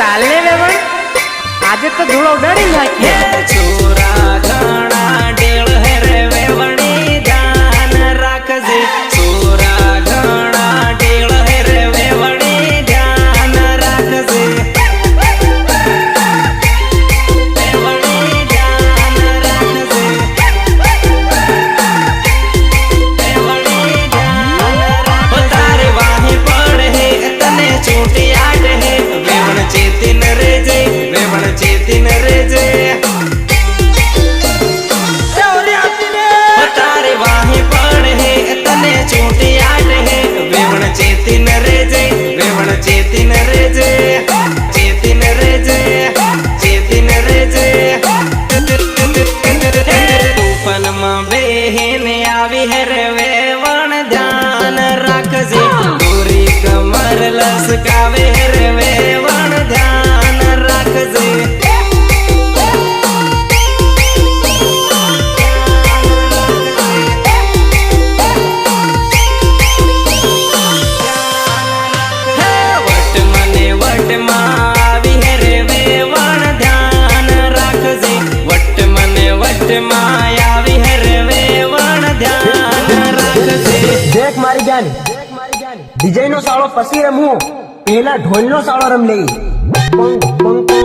હાલે વેવણ આજે તો ધૂળો ઉડાડી નાખીએ છોરા ઘણા ડેળ રે વેવણી ધ્યાન રાખજે છોરા ઘણા ડેળ રે વેવણી ધ્યાન રાખજે વેવણી ધ્યાન રાખજે વેવણી ધ્યાન રાખજે તારે વાહી પડે હે તને છૂટી આડ હે વેવણ ચેતીન રેજે વેવણ ચેતીન રેજે તારે વાહી પડે હે તને છૂટી આડ હે વેવણ ચેતીન રેજે વેવણ ચેતીન રેજે ચેતીન રેજે ચેતીન રેજે તૂફાનમાં બેહીને આવી હે રે વેવણ ધ્યાન રાખજે દોરી કમર લસકાવે રે વેવણ ધ્યાન રાખજે देख मारी जान डीजे नो सालो पसी रमू पहला ढोल नो सालो रम ले पंग पंग